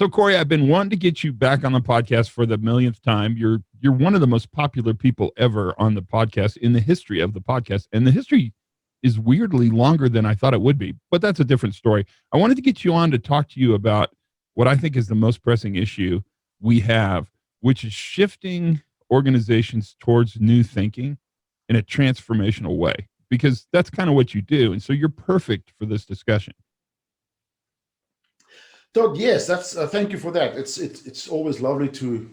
So Corrie, I've been wanting to get you back on the podcast for the millionth time. You're one of the most popular people ever on the podcast in the history of the podcast. And the history is weirdly longer than I thought it would be, but that's a different story. I wanted to get you on to talk to you about what I think is the most pressing issue we have, which is shifting organizations towards new thinking in a transformational way, because that's kind of what you do. And so you're perfect for this discussion. Todd, yes, that's thank you for that. It's always lovely to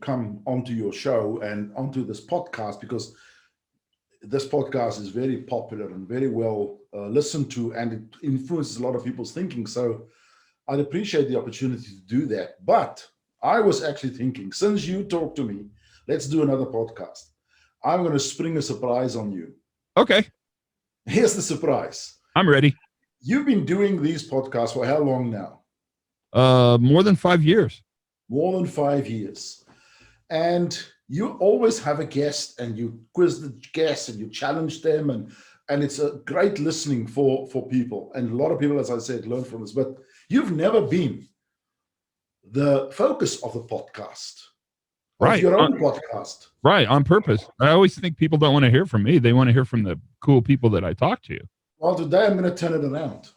come onto your show and onto this podcast, because this podcast is very popular and very well listened to, and it influences a lot of people's thinking. So I'd appreciate the opportunity to do that. But I was actually thinking, since you talked to me, let's do another podcast. I'm going to spring a surprise on you. Okay. Here's the surprise. I'm ready. You've been doing these podcasts for how long now? More than 5 years. More than 5 years. And you always have a guest, and you quiz the guests and you challenge them, and it's a great listening for people. And a lot of people, as I said, learn from this. But you've never been the focus of the podcast. Right. Your own podcast. Right. On purpose. I always think people don't want to hear from me. They want to hear from the cool people that I talk to. Well, today I'm going to turn it around.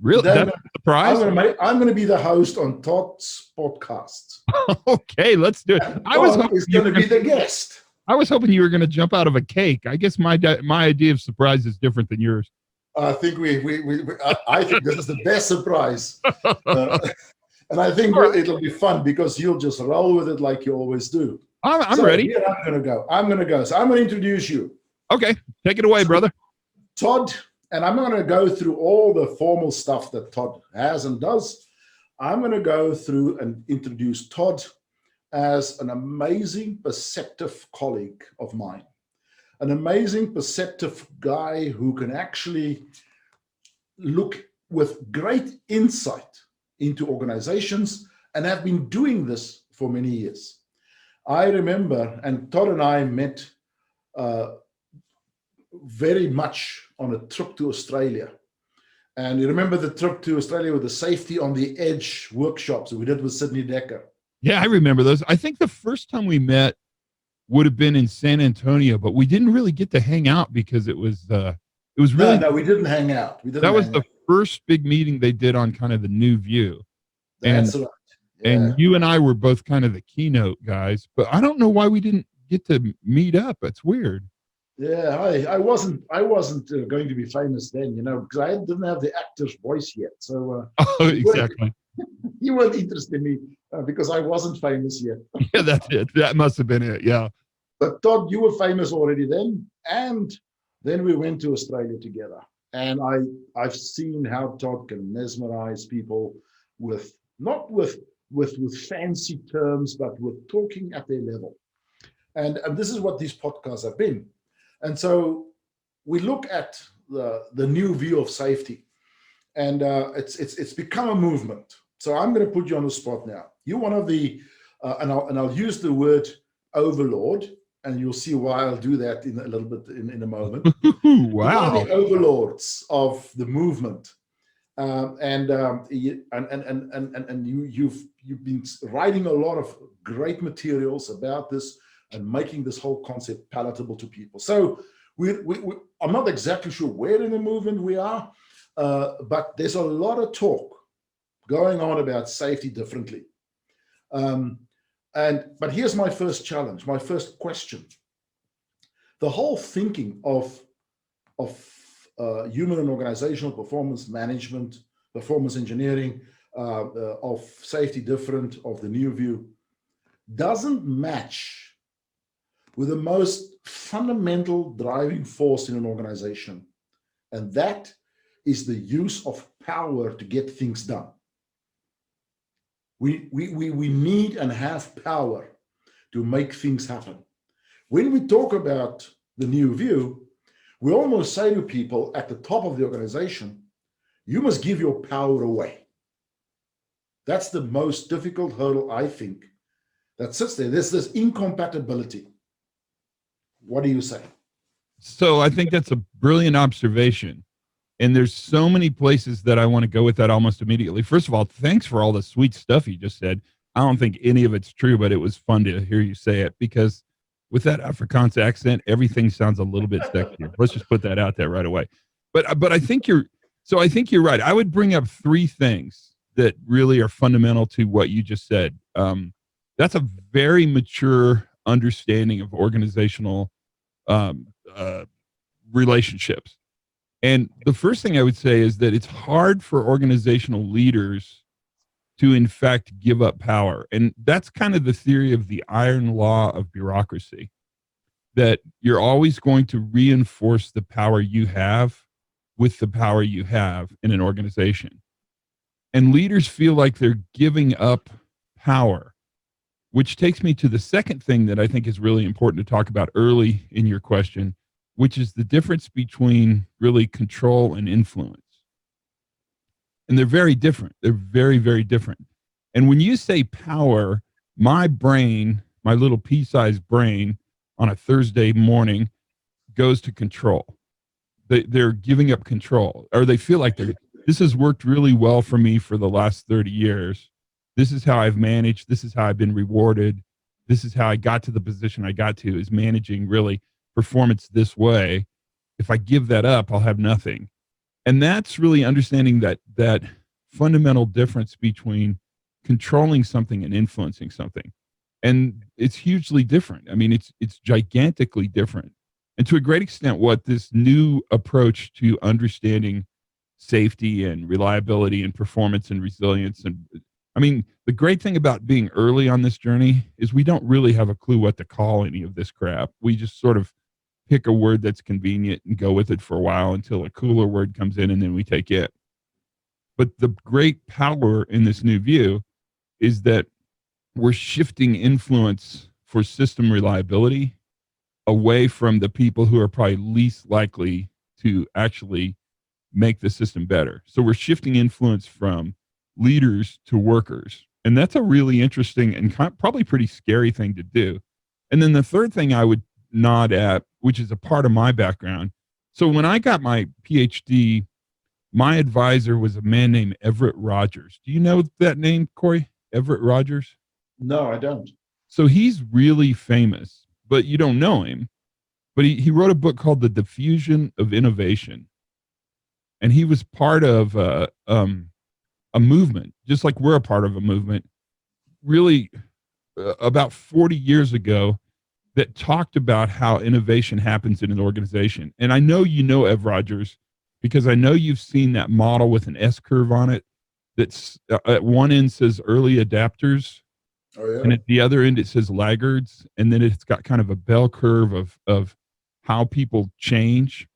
Really? That's a surprise? I'm going to be the host on Todd's podcast. Okay, let's do it. I was hoping going to be the guest. I was hoping you were going to jump out of a cake. I guess my idea of surprise is different than yours. I think I think this is the best surprise. And I think it'll be fun, because you'll just roll with it like you always do. I'm ready. Here I'm going to go. So I'm going to introduce you. Okay, take it away, brother. Todd, and I'm not going to go through all the formal stuff that Todd has and does. I'm going to go through and introduce Todd as an amazing, perceptive colleague of mine. An amazing, perceptive guy who can actually look with great insight into organizations, and have been doing this for many years. I remember, and Todd and I met very much on a trip to Australia. And you remember the trip to Australia with the Safety on the Edge workshops that we did with Sydney Decker? Yeah, I remember those. I think the first time we met would have been in San Antonio, but we didn't really get to hang out because it was really no, we didn't hang out. That was the first big meeting they did on kind of the new view. That's right. Yeah. And you and I were both kind of the keynote guys, but I don't know why we didn't get to meet up. It's weird. Yeah, I wasn't going to be famous then, because I didn't have the actor's voice yet. So exactly. You weren't interested in me because I wasn't famous yet. Yeah, that's it. That must have been it. Yeah. But Todd, you were famous already then, and then we went to Australia together. And I've seen how Todd can mesmerize people with not with fancy terms, but with talking at their level. And this is what these podcasts have been. And so we look at the new view of safety, and it's become a movement. So I'm going to put you on the spot now. You're one of the, and I'll use the word overlord, and you'll see why I'll do that in a little bit in a moment. Wow! One of the overlords of the movement, and you've been writing a lot of great materials about this and making this whole concept palatable to people. So I'm not exactly sure where in the movement we are, but there's a lot of talk going on about safety differently. But here's my first challenge, my first question. The whole thinking of human and organizational performance management, performance engineering, of safety different, of the new view, doesn't match with the most fundamental driving force in an organization. And that is the use of power to get things done. We need and have power to make things happen. When we talk about the new view, we almost say to people at the top of the organization, you must give your power away. That's the most difficult hurdle, I think, that sits there. There's this incompatibility. What do you say? So I think that's a brilliant observation. And there's so many places that I want to go with that almost immediately. First of all, thanks for all the sweet stuff you just said. I don't think any of it's true, but it was fun to hear you say it because with that Afrikaans accent, everything sounds a little bit sexier. Let's just put that out there right away. But I think you're right. I would bring up three things that really are fundamental to what you just said. That's a very mature understanding of organizational um, uh, relationships. And the first thing I would say is that it's hard for organizational leaders to, in fact, give up power. And that's kind of the theory of the iron law of bureaucracy, that you're always going to reinforce the power you have with the power you have in an organization. And leaders feel like they're giving up power, which takes me to the second thing that I think is really important to talk about early in your question, which is the difference between really control and influence. And they're very different. They're very, very different. And when you say power, my brain, my little pea-sized brain on a Thursday morning goes to control. They're giving up control, or they feel like this has worked really well for me for the last 30 years. This is how I've managed. This is how I've been rewarded. This is how I got to the position I got to, is managing really performance this way. If I give that up, I'll have nothing. And that's really understanding that fundamental difference between controlling something and influencing something. And it's hugely different. I mean, it's gigantically different. And to a great extent, what this new approach to understanding safety and reliability and performance and resilience, and I mean, the great thing about being early on this journey is we don't really have a clue what to call any of this crap. We just sort of pick a word that's convenient and go with it for a while until a cooler word comes in, and then we take it. But the great power in this new view is that we're shifting influence for system reliability away from the people who are probably least likely to actually make the system better. So we're shifting influence from leaders to workers. And that's a really interesting and probably pretty scary thing to do. And then the third thing I would nod at, which is a part of my background. So when I got my PhD, my advisor was a man named Everett Rogers. Do you know that name, Corey? Everett Rogers? No, I don't. So he's really famous, but you don't know him. But he wrote a book called The Diffusion of Innovation. And he was part of a movement, just like we're a part of a movement, really about 40 years ago, that talked about how innovation happens in an organization. And I know you know Ev Rogers because I know you've seen that model with an S curve on it that's at one end says early adapters. Oh, yeah. And at the other end, it says laggards. And then it's got kind of a bell curve of how people change.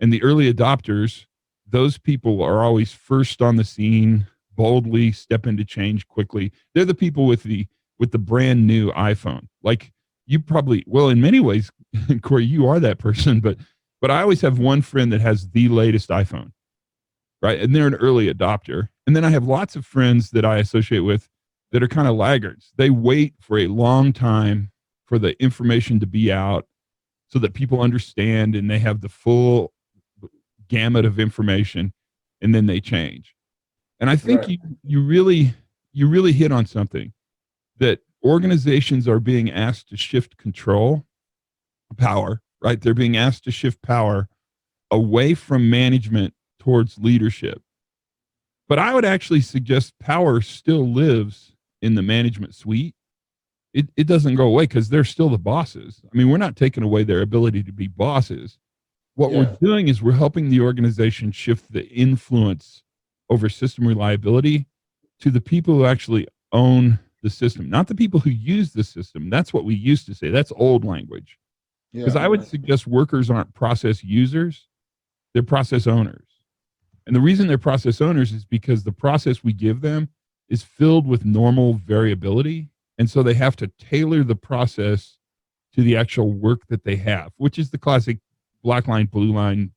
And the early adopters, those people are always first on the scene, boldly step into change quickly. They're the people with the brand new iPhone. Like you probably, well, in many ways, Corey, you are that person, but I always have one friend that has the latest iPhone, right? And they're an early adopter. And then I have lots of friends that I associate with that are kind of laggards. They wait for a long time for the information to be out so that people understand and they have the full gamut of information, and then they change. And I think Right. you really hit on something, that organizations are being asked to shift control, power, right? They're being asked to shift power away from management towards leadership. But I would actually suggest power still lives in the management suite. It doesn't go away because they're still the bosses. I mean, we're not taking away their ability to be bosses. What we're doing is we're helping the organization shift the influence over system reliability to the people who actually own the system, not the people who use the system. That's what we used to say. That's old language. Because I would suggest workers aren't process users, they're process owners. And the reason they're process owners is because the process we give them is filled with normal variability. And so they have to tailor the process to the actual work that they have, which is the classic black line, blue line,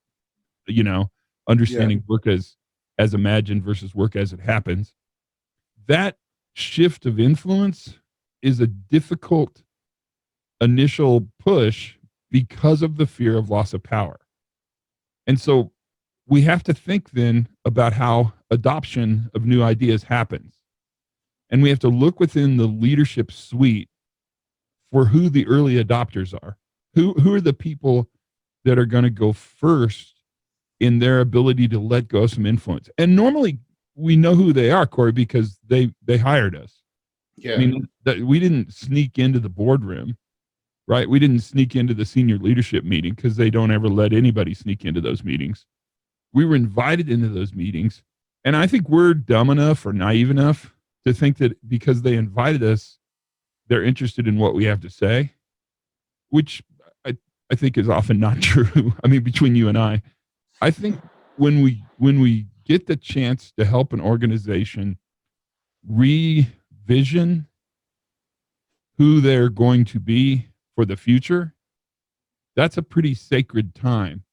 understanding work as imagined versus work as it happens. That shift of influence is a difficult initial push because of the fear of loss of power. And so we have to think then about how adoption of new ideas happens. And we have to look within the leadership suite for who the early adopters are. Who are the people that are going to go first in their ability to let go of some influence? And normally we know who they are, Corey, because they hired us. Yeah. I mean, we didn't sneak into the boardroom, right? We didn't sneak into the senior leadership meeting because they don't ever let anybody sneak into those meetings. We were invited into those meetings. And I think we're dumb enough or naive enough to think that because they invited us, they're interested in what we have to say, which I think is often not true. I mean, between you and I think when we get the chance to help an organization revision who they're going to be for the future, that's a pretty sacred time.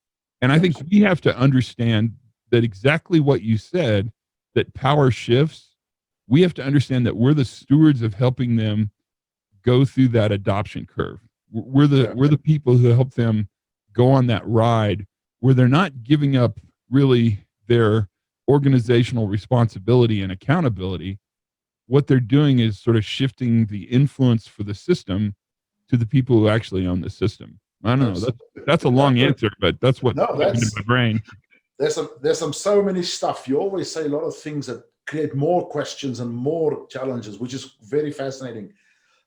And I think we have to understand that exactly what you said, that power shifts. We have to understand that we're the stewards of helping them go through that adoption curve. We're the people who help them go on that ride where they're not giving up really their organizational responsibility and accountability. What they're doing is sort of shifting the influence for the system to the people who actually own the system. I don't know. That's a long answer, but that's what came into my brain. There's so many stuff. You always say a lot of things that create more questions and more challenges, which is very fascinating.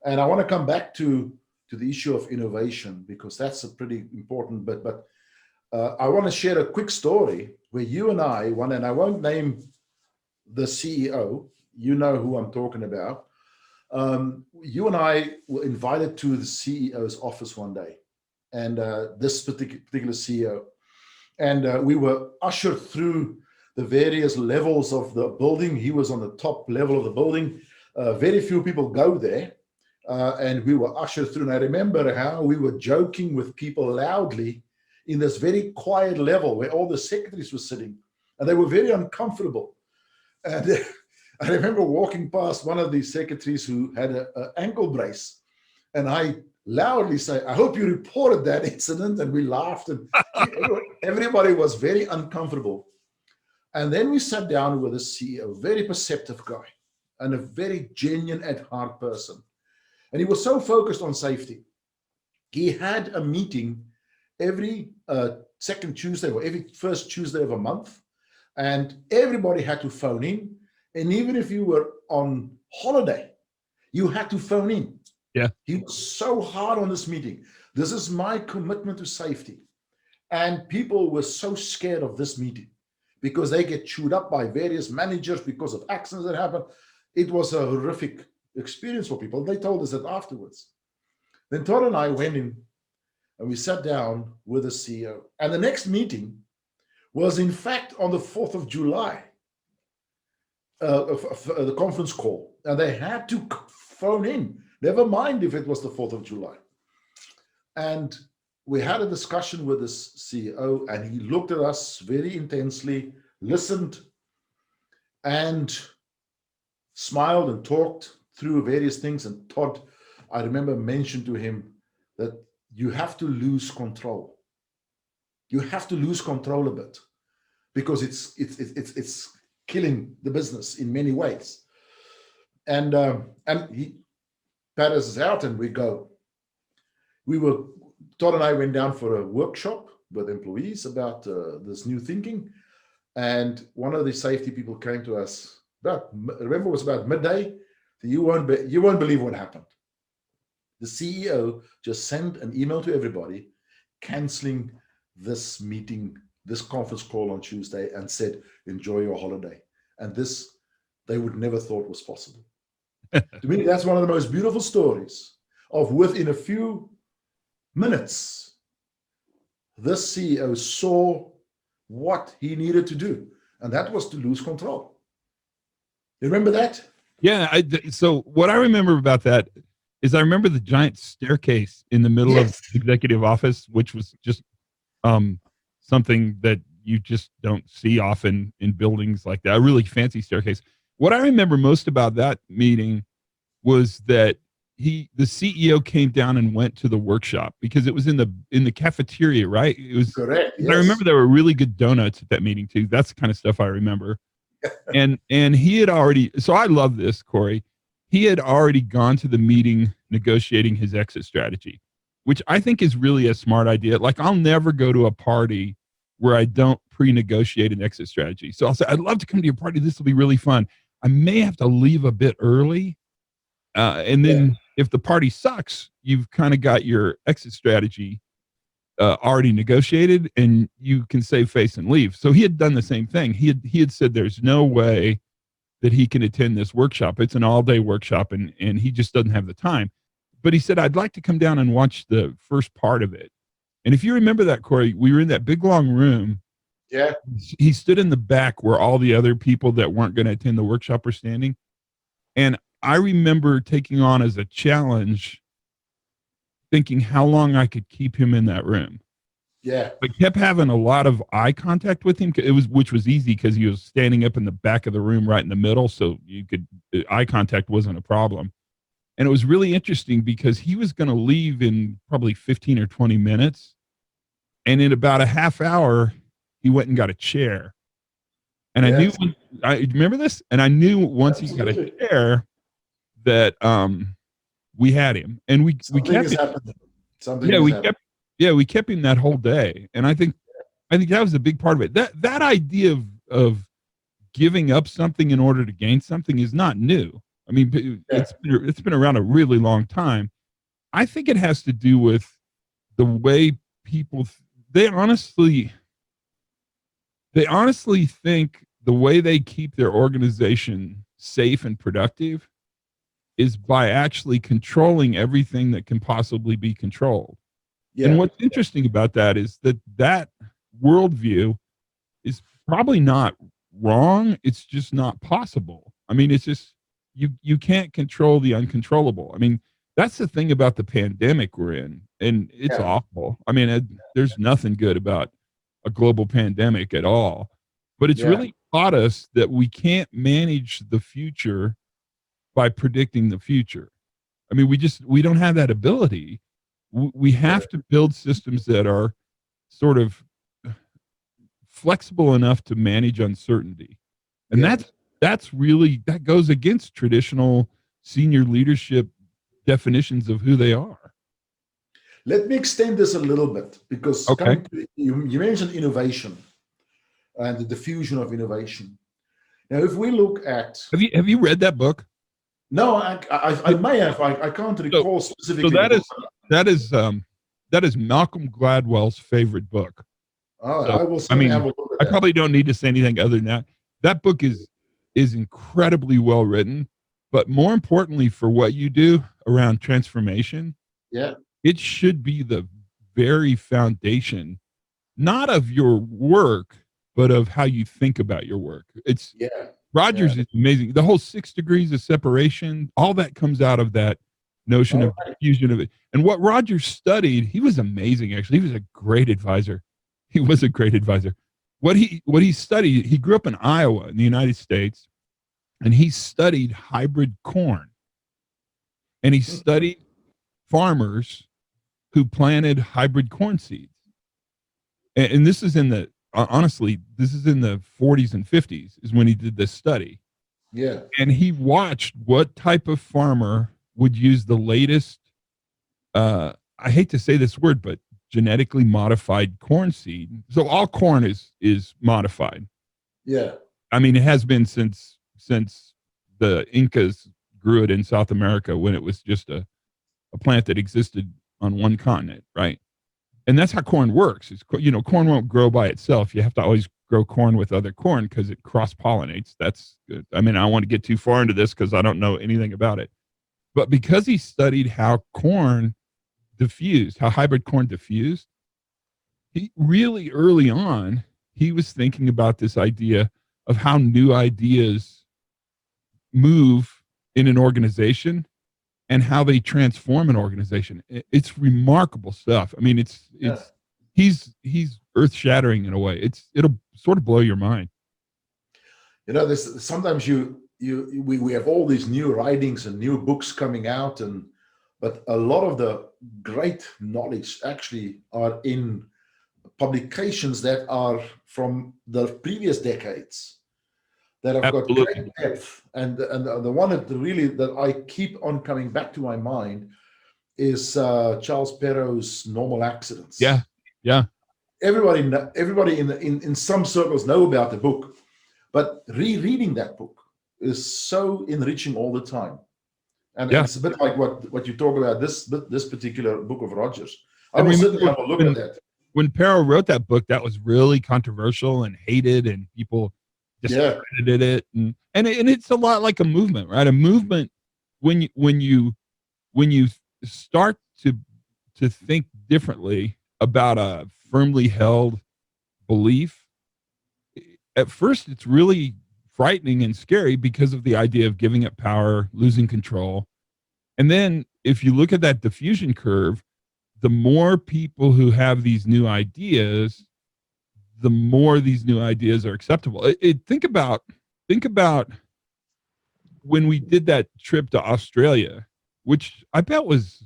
And I want to come back to the issue of innovation, because that's a pretty important bit. But I want to share a quick story where you and I, and I won't name the CEO, you know who I'm talking about. You and I were invited to the CEO's office one day, and this particular CEO. And we were ushered through the various levels of the building. He was on the top level of the building. Very few people go there. And we were ushered through. And I remember how we were joking with people loudly in this very quiet level where all the secretaries were sitting, and they were very uncomfortable. And I remember walking past one of these secretaries who had an ankle brace, and I loudly say, "I hope you reported that incident." And we laughed, and everybody was very uncomfortable. And then we sat down with the CEO, very perceptive guy and a very genuine at heart person. And he was so focused on safety. He had a meeting every second Tuesday or every first Tuesday of a month, and everybody had to phone in. And even if you were on holiday, you had to phone in. Yeah. He was so hard on this meeting. This is my commitment to safety. And people were so scared of this meeting because they get chewed up by various managers because of accidents that happen. It was a horrific experience for people. They told us that afterwards. Then Todd and I went in and we sat down with the CEO. And the next meeting was in fact on the 4th of July, the conference call. And they had to phone in, never mind if it was the 4th of July. And we had a discussion with this CEO, and he looked at us very intensely, listened, and smiled and talked through various things. And Todd, I remember, mentioned to him that you have to lose control. You have to lose control a bit, because it's killing the business in many ways. And he pat us out, and we go. Todd and I went down for a workshop with employees about this new thinking. And one of the safety people came to us remember it was about midday. You won't believe what happened. The CEO just sent an email to everybody canceling this meeting, this conference call on Tuesday, and said, enjoy your holiday. And this, they would never thought was possible. To me, that's one of the most beautiful stories of within a few minutes, this CEO saw what he needed to do, and that was to lose control. You remember that? Yeah. So what I remember about that is I remember the giant staircase in the middle of the executive office, which was just something that you just don't see often in buildings like that, a really fancy staircase. What I remember most about that meeting was that the CEO came down and went to the workshop because it was in the cafeteria, right? It was Correct. I Yes. remember there were really good donuts at that meeting too. That's the kind of stuff I remember. And he had already, so I love this, Corey. He had already gone to the meeting negotiating his exit strategy, which I think is really a smart idea. Like, I'll never go to a party where I don't pre-negotiate an exit strategy. So I'll say, I'd love to come to your party. This will be really fun. I may have to leave a bit early. And then if the party sucks, you've kind of got your exit strategy already negotiated, and you can save face and leave. So he had done the same thing. He had said there's no way that he can attend this workshop. It's an all-day workshop, and he just doesn't have the time. But he said, I'd like to come down and watch the first part of it. And if you remember that, Corey, we were in that big long room. Yeah. He stood in the back where all the other people that weren't going to attend the workshop were standing. And I remember taking on as a challenge, thinking how long I could keep him in that room. Yeah. I kept having a lot of eye contact with him. Which was easy because he was standing up in the back of the room right in the middle. So eye contact wasn't a problem. And it was really interesting because he was going to leave in probably 15 or 20 minutes. And in about a half hour, he went and got a chair. And I knew, I remember this? And I knew once he got a chair that we had him. And we kept him. We kept him that whole day. And I think that was a big part of it. That idea of giving up something in order to gain something is not new. I mean, it's been around a really long time. I think it has to do with the way people, they honestly think the way they keep their organization safe and productive is by actually controlling everything that can possibly be controlled. Yeah. And what's interesting about that is that worldview is probably not wrong. It's just not possible. I mean, it's just, you can't control the uncontrollable. I mean, that's the thing about the pandemic we're in, and it's awful. I mean, there's nothing good about a global pandemic at all, but it's really taught us that we can't manage the future by predicting the future. I mean, we don't have that ability. We have to build systems that are sort of flexible enough to manage uncertainty. And that's really, that goes against traditional senior leadership definitions of who they are. Let me extend this a little bit, because you mentioned innovation and the diffusion of innovation. Now, if we look at, have you read that book? No, I may have. I can't recall specifically. So that is Malcolm Gladwell's favorite book. Oh, so, I have a look at that. I probably don't need to say anything other than that. That book is incredibly well written, but more importantly for what you do around transformation, it should be the very foundation, not of your work, but of how you think about your work. Rogers is amazing. The whole 6 degrees of separation, all that comes out of that notion of diffusion of it. And what Rogers studied, he was amazing, actually. He was a great advisor. What he studied, he grew up in Iowa in the United States, and he studied hybrid corn. And he studied farmers who planted hybrid corn seeds. And this is in the, honestly, this is in the 40s and 50s is when he did this study. Yeah. And he watched what type of farmer would use the latest, I hate to say this word, but genetically modified corn seed. So all corn is modified. Yeah. I mean, it has been since the Incas grew it in South America, when it was just a plant that existed on one continent, right? And that's how corn works. Corn won't grow by itself. You have to always grow corn with other corn because it cross-pollinates. That's good. I mean, I don't want to get too far into this because I don't know anything about it. But because he studied how corn diffused, how hybrid corn diffused, he really early on, he was thinking about this idea of how new ideas move in an organization and how they transform an organization. It's remarkable stuff. I mean, he's earth-shattering in a way. It'll sort of blow your mind. Sometimes we have all these new writings and new books coming out, and but a lot of the great knowledge actually are in publications that are from the previous decades that have got Absolutely. great depth. And the one that I keep on coming back to my mind is Charles Perrow's Normal Accidents. Yeah. Yeah. Everybody in some circles know about the book, but rereading that book is so enriching all the time. And it's a bit like what you talk about this particular book of Rogers. I will certainly have a look at that. When Perrow wrote that book, that was really controversial and hated, and people discredited it. And it's a lot like a movement, right? A movement, when you start to think differently about a firmly held belief, at first it's really frightening and scary because of the idea of giving it power, losing control. And then if you look at that diffusion curve, the more people who have these new ideas, the more these new ideas are acceptable. Think about when we did that trip to Australia, which I bet was,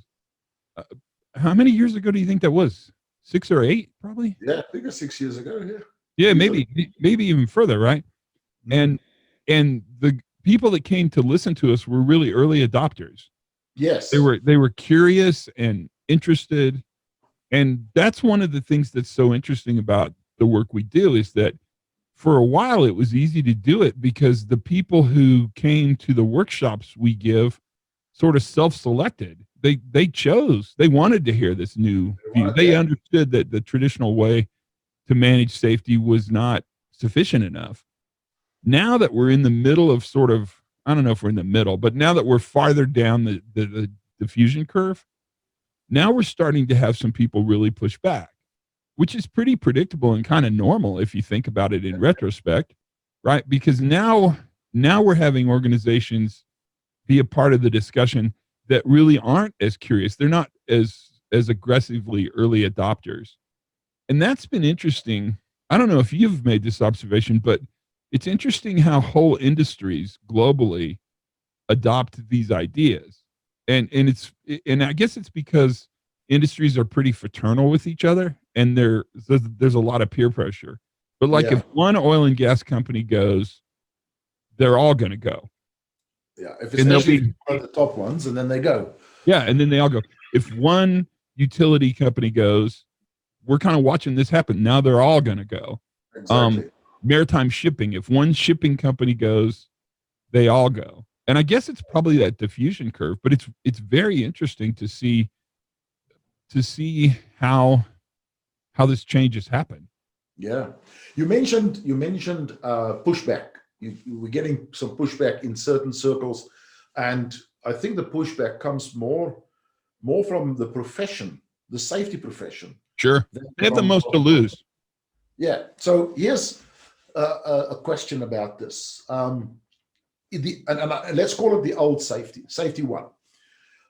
how many years ago do you think that was? 6 or 8, probably? Yeah, I think it's 6 years ago. Yeah, maybe even further, right? And the people that came to listen to us were really early adopters. Yes. They were curious and interested. And that's one of the things that's so interesting about the work we do, is that for a while it was easy to do it because the people who came to the workshops we give sort of self-selected. They chose, they wanted to hear this new view. They understood that the traditional way to manage safety was not sufficient enough. Now that we're in the middle of sort of, I don't know if we're in the middle, but now that we're farther down the diffusion curve, now we're starting to have some people really push back, which is pretty predictable and kind of normal if you think about it in retrospect, right? Because now we're having organizations be a part of the discussion that really aren't as curious. They're not as aggressively early adopters. And that's been interesting. I don't know if you've made this observation, but it's interesting how whole industries globally adopt these ideas. And I guess it's because industries are pretty fraternal with each other, and there's a lot of peer pressure. But like if one oil and gas company goes, they're all going to go. Yeah, if it's actually one of the top ones, and then they go. Yeah, and then they all go. If one utility company goes, we're kind of watching this happen. Now they're all going to go. Exactly. Maritime shipping. If one shipping company goes, they all go. And I guess it's probably that diffusion curve, but it's very interesting to see how this change has happened. Yeah, you mentioned pushback. You were getting some pushback in certain circles, and I think the pushback comes more from the profession, the safety profession. Sure, they have the most to lose. Yeah. So here's a question about this. Let's call it the old safety one.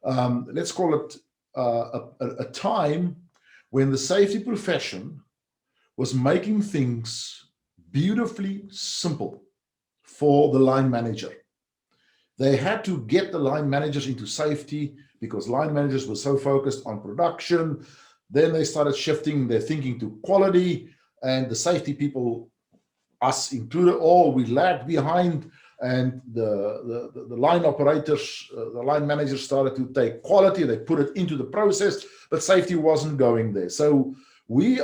Let's call it a time when the safety profession was making things beautifully simple for the line manager. They had to get the line managers into safety because line managers were so focused on production. Then they started shifting their thinking to quality, and the safety people, us included, we lagged behind. And the line operators, the line managers started to take quality, they put it into the process, but safety wasn't going there. So we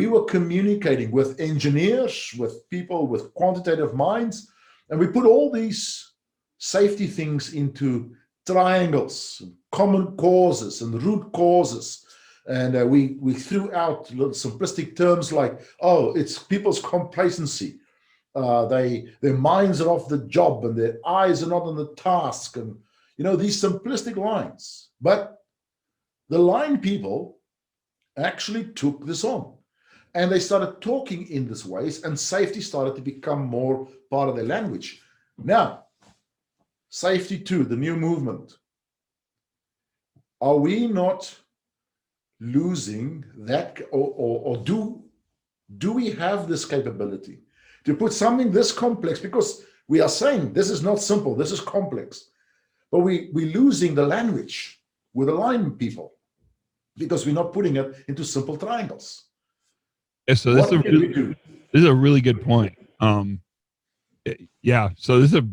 were communicating with engineers, with people with quantitative minds, and we put all these safety things into triangles, common causes and root causes. And we threw out little simplistic terms like, it's people's complacency. Their minds are off the job and their eyes are not on the task, and these simplistic lines. But the line people actually took this on, and they started talking in this ways, and safety started to become more part of their language. Now, safety 2, the new movement. Are we not losing that, or do we have this capability to put something this complex, because we are saying this is not simple, this is complex, but we're losing the language. with the line people because we're not putting it into simple triangles. Yeah, so What can we do? This is a really good point. Yeah, so this is a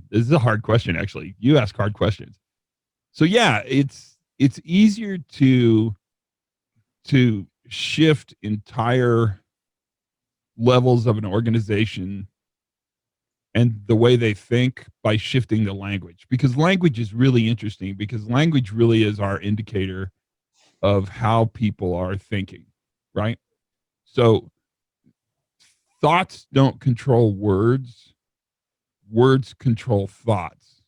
this is a hard question. Actually, you ask hard questions. So yeah, it's easier to shift entire levels of an organization and the way they think by shifting the language, because language is really interesting, because language really is our indicator of how people are thinking, right? So thoughts don't control words, words control thoughts.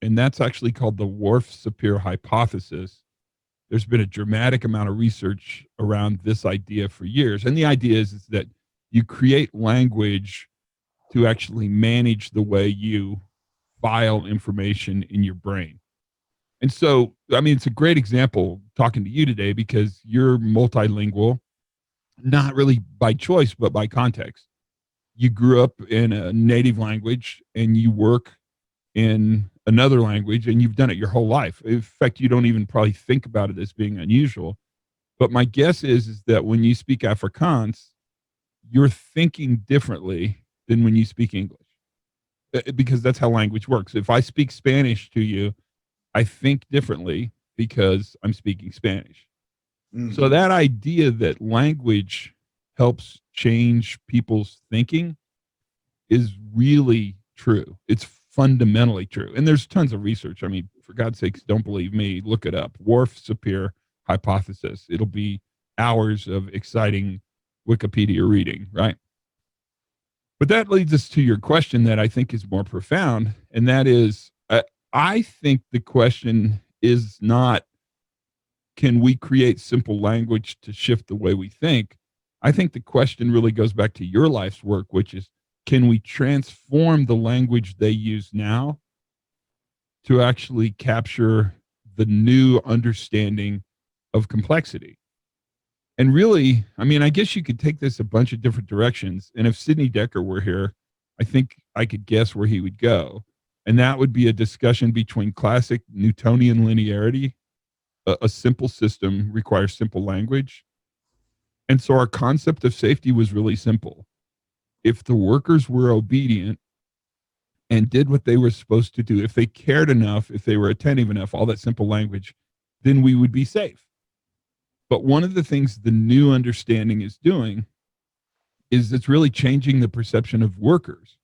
And that's actually called the Wharf-Sapir hypothesis. There's been a dramatic amount of research around this idea for years. And the idea is that you create language to actually manage the way you file information in your brain. And so, I mean, it's a great example talking to you today because you're multilingual, not really by choice, but by context. You grew up in a native language and you work in another language and you've done it your whole life. In fact, you don't even probably think about it as being unusual. But my guess is that when you speak Afrikaans, you're thinking differently than when you speak English, because that's how language works. If I speak Spanish to you, I think differently because I'm speaking Spanish. Mm-hmm. So that idea that language helps change people's thinking is really true. It's fundamentally true. And there's tons of research. I mean, for God's sakes, don't believe me, look it up. Wharf-Sapir hypothesis. It'll be hours of exciting Wikipedia reading, right? But that leads us to your question that I think is more profound. And that is, I think the question is not, can we create simple language to shift the way we think? I think the question really goes back to your life's work, which is, can we transform the language they use now to actually capture the new understanding of complexity? And really, I mean, I guess you could take this a bunch of different directions. And if Sidney Dekker were here, I think I could guess where he would go. And that would be a discussion between classic Newtonian linearity. A simple system requires simple language. And so our concept of safety was really simple. If the workers were obedient and did what they were supposed to do, if they cared enough, if they were attentive enough, all that simple language, then we would be safe. But one of the things the new understanding is doing is it's really changing the perception of workers.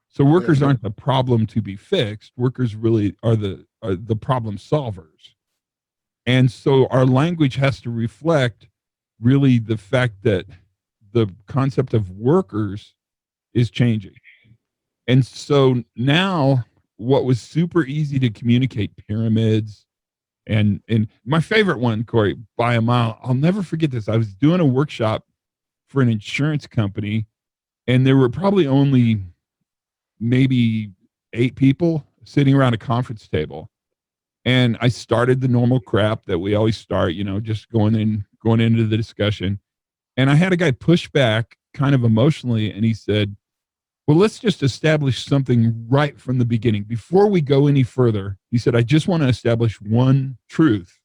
So workers aren't the problem to be fixed. Workers really are the problem solvers. And so our language has to reflect really the fact that the concept of workers is changing. And so now what was super easy to communicate, pyramids, and my favorite one, Corrie, by a mile, I'll never forget this. I was doing a workshop for an insurance company, and there were probably only maybe 8 people sitting around a conference table. And I started the normal crap that we always start, just going into the discussion. And I had a guy push back kind of emotionally, and he said, well, let's just establish something right from the beginning. Before we go any further, he said, I just want to establish one truth.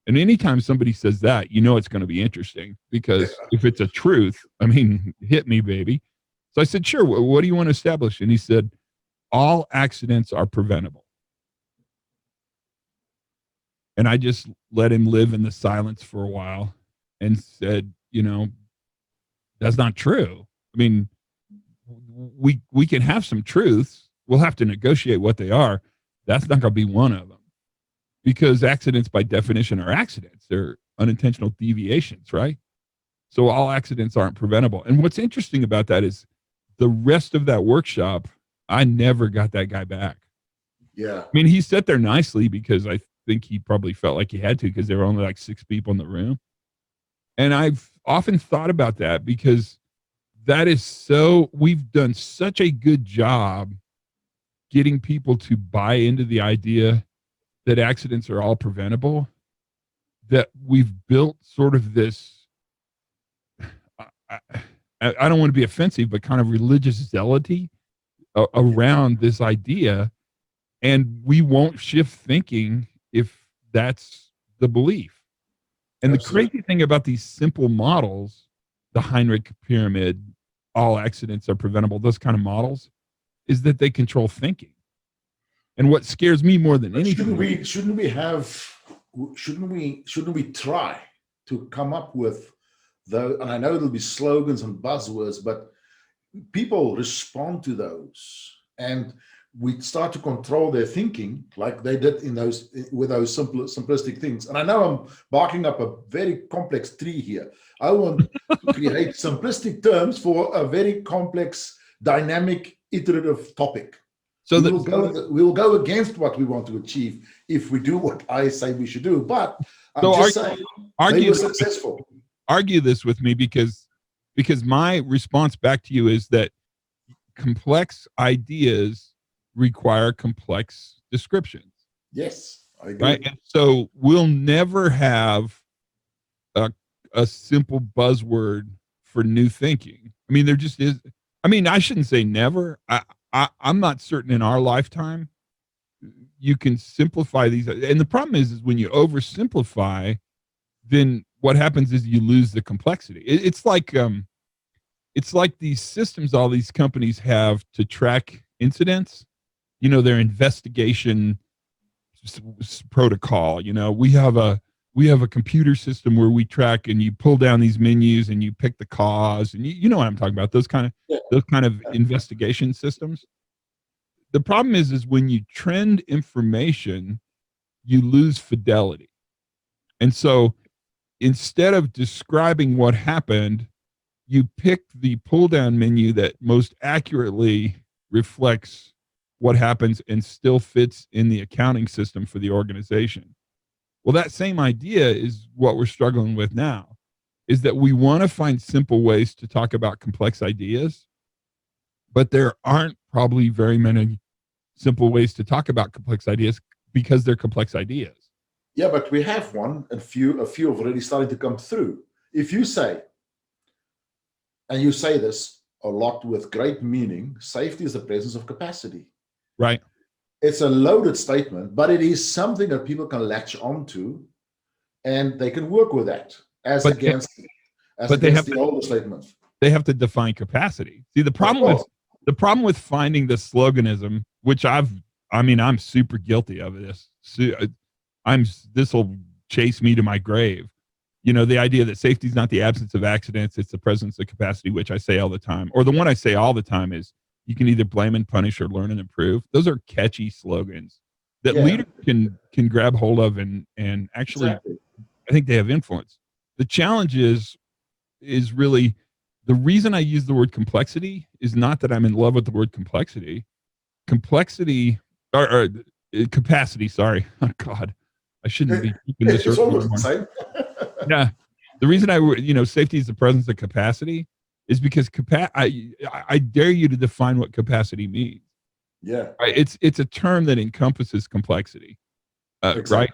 And anytime somebody says that, it's going to be interesting, because if it's a truth, I mean, hit me, baby. So I said, sure, what do you want to establish? And he said, all accidents are preventable. And I just let him live in the silence for a while and said, that's not true. I mean, we can have some truths. We'll have to negotiate what they are. That's not going to be one of them, because accidents by definition are accidents. They're unintentional deviations, right? So all accidents aren't preventable. And what's interesting about that is the rest of that workshop, I never got that guy back. Yeah. I mean, he sat there nicely because I think he probably felt like he had to, because there were only like 6 people in the room. And I've often thought about that, because that is we've done such a good job getting people to buy into the idea that accidents are all preventable, that we've built sort of this, I don't want to be offensive, but kind of religious zealotry around this idea. And we won't shift thinking if that's the belief. And Absolutely. the crazy thing about these simple models, the Heinrich pyramid, all accidents are preventable, those kind of models, is that they control thinking. And what scares me more than But anything, shouldn't we try to come up with though, and I know it'll be slogans and buzzwords, but people respond to those, and we start to control their thinking like they did in those with those simplistic things. And I know I'm barking up a very complex tree here. I want to create simplistic terms for a very complex, dynamic, iterative topic. so We that will go against what we want to achieve if we do what I say we should do. But I'm so just saying they were successful. argue this with me because my response back to you is that complex ideas require complex descriptions. Yes, I agree. Right. And so we'll never have a simple buzzword for new thinking. I mean, there just is. I mean, I shouldn't say never. I'm not certain in our lifetime you can simplify these. And the problem is when you oversimplify, then what happens is you lose the complexity. It's like these systems all these companies have to track incidents. You know, their investigation protocol. You know, we have a computer system where we track, and you pull down these menus and you pick the cause, and you know what I'm talking about, those kind of investigation systems. The problem is when you trend information, you lose fidelity. And so instead of describing what happened, you pick the pull down menu that most accurately reflects what happens and still fits in the accounting system for the organization. Well, that same idea is what we're struggling with now, is that we want to find simple ways to talk about complex ideas, but there aren't probably very many simple ways to talk about complex ideas because they're complex ideas. Yeah, but we have one, and a few have already started to come through. If you say, and you say this a lot with great meaning, safety is the presence of capacity. Right. It's a loaded statement, but it is something that people can latch onto, and they can work with that against the older statement. They have to define capacity. See, the problem with finding the sloganism, which I'm super guilty of this. This will chase me to my grave. You know, the idea that safety is not the absence of accidents, it's the presence of capacity, which I say all the time. Or the one I say all the time is, you can either blame and punish or learn and improve. Those are catchy slogans that leaders can grab hold of and actually, exactly. I think they have influence. The challenge is really, the reason I use the word complexity is not that I'm in love with the word complexity. Complexity or capacity. Sorry, oh God, I shouldn't be keeping this. It's almost the same. Yeah, the reason safety is the presence of capacity is because I dare you to define what capacity means. Yeah, it's a term that encompasses complexity, exactly. Right?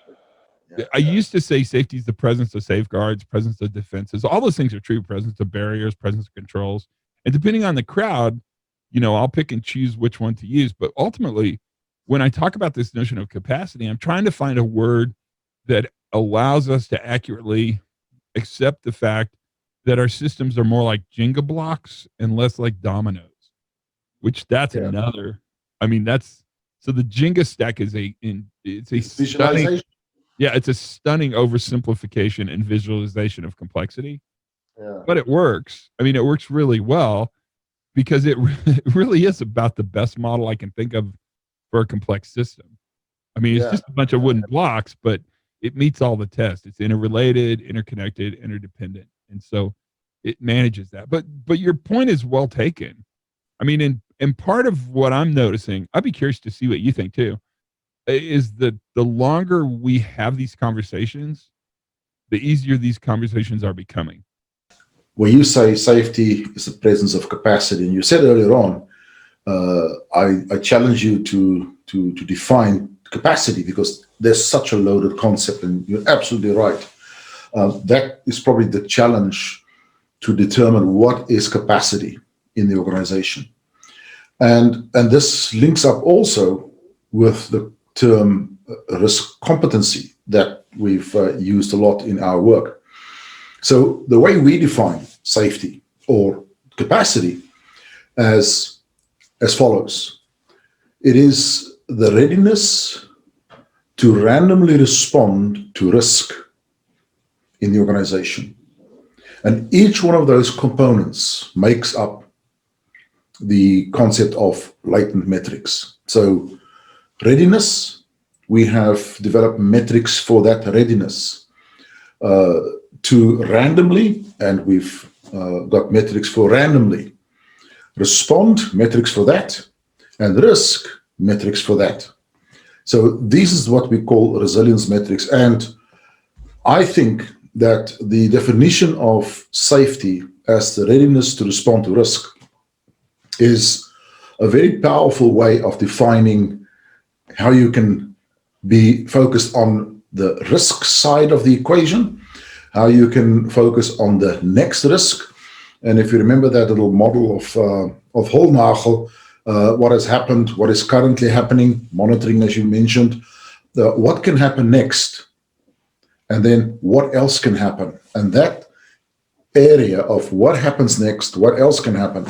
Yeah. I used to say safety is the presence of safeguards, presence of defenses. All those things are true. Presence of barriers, presence of controls, and depending on the crowd, I'll pick and choose which one to use. But ultimately, when I talk about this notion of capacity, I'm trying to find a word that allows us to accurately accept the fact that our systems are more like Jenga blocks and less like dominoes, which that's another. I mean, so the Jenga stack is it's stunning. Yeah, it's a stunning oversimplification and visualization of complexity. Yeah. But it works. I mean, it works really well because it really is about the best model I can think of for a complex system. I mean, it's just a bunch of wooden blocks, but it meets all the tests. It's interrelated, interconnected, interdependent. And so it manages that. But your point is well taken. I mean, and part of what I'm noticing, I'd be curious to see what you think too, is that the longer we have these conversations, the easier these conversations are becoming. When you say safety is the presence of capacity, and you said earlier on, I challenge you to define capacity because there's such a loaded concept, and you're absolutely right. That is probably the challenge to determine what is capacity in the organization. And this links up also with the term risk competency, that we've used a lot in our work. So the way we define safety or capacity as follows. It is the readiness to randomly respond to risk in the organization. And each one of those components makes up the concept of latent metrics. So readiness, we have developed metrics for that readiness. To randomly, and we've got metrics for randomly. Respond, metrics for that, and risk, metrics for that. So this is what we call resilience metrics. And I think that the definition of safety as the readiness to respond to risk is a very powerful way of defining how you can be focused on the risk side of the equation, how you can focus on the next risk. And if you remember that little model of Holnagel, what has happened, what is currently happening, monitoring, as you mentioned, what can happen next, and then what else can happen. And that area of what happens next, what else can happen,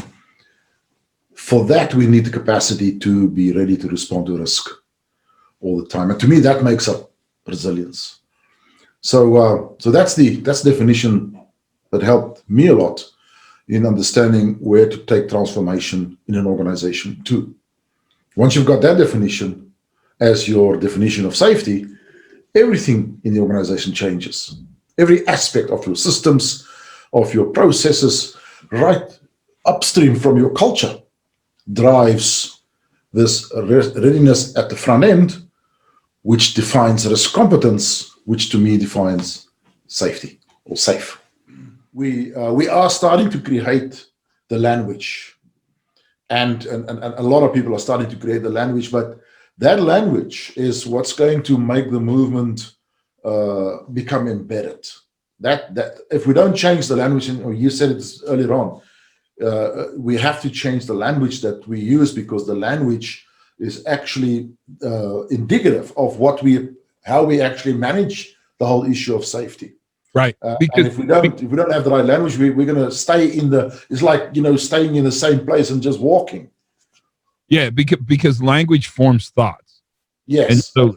for that we need the capacity to be ready to respond to risk all the time. And to me, that makes up resilience. So that's the definition that helped me a lot in understanding where to take transformation in an organization to. Once you've got that definition as your definition of safety, everything in the organization changes. Every aspect of your systems, of your processes, right upstream from your culture, drives this readiness at the front end, which defines risk competence, which to me defines safety or safe. We are starting to create the language, and a lot of people are starting to create the language, but that language is what's going to make the movement become embedded. That if we don't change the language, and you said it earlier on, we have to change the language that we use, because the language is actually indicative of how we actually manage the whole issue of safety. Right. Because if we don't have the right language, we're going to stay it's like, staying in the same place and just walking. Yeah, because language forms thoughts. Yes. And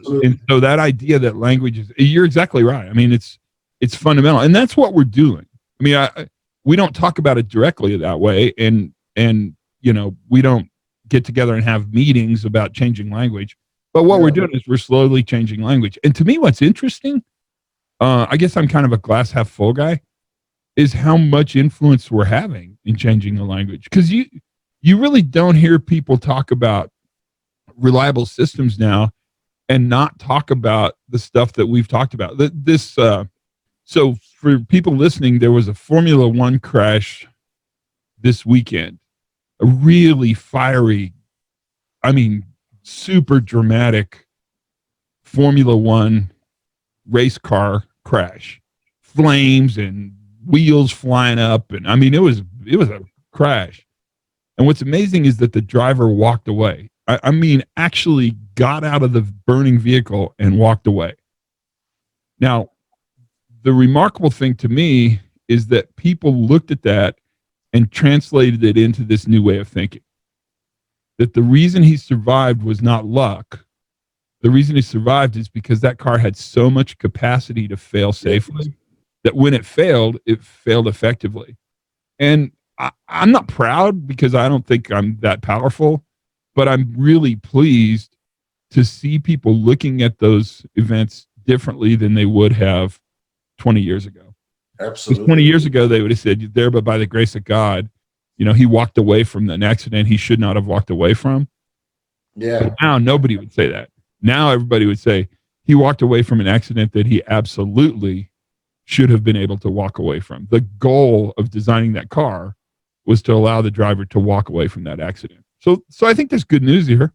so that idea that language is, you're exactly right. I mean, it's fundamental, and that's what we're doing. I mean, we don't talk about it directly that way, and we don't get together and have meetings about changing language. But what we're doing is we're slowly changing language. And to me, what's interesting, I guess I'm kind of a glass half full guy, is how much influence we're having in changing the language. Because you really don't hear people talk about reliable systems now and not talk about the stuff that we've talked about. So for people listening, there was a Formula One crash this weekend, a really fiery, super dramatic Formula One race car crash, flames and wheels flying up, and it was a crash. And what's amazing is that the driver walked away. Actually got out of the burning vehicle and walked away. Now, the remarkable thing to me is that people looked at that and translated it into this new way of thinking. That the reason he survived was not luck. The reason he survived is because that car had so much capacity to fail safely that when it failed effectively. And I'm not proud, because I don't think I'm that powerful, but I'm really pleased to see people looking at those events differently than they would have 20 years ago. Absolutely. 20 years ago, they would have said, there, but by the grace of God, he walked away from an accident he should not have walked away from. Yeah. But now nobody would say that. Now everybody would say he walked away from an accident that he absolutely should have been able to walk away from. The goal of designing that car was to allow the driver to walk away from that accident. So I think there's good news here.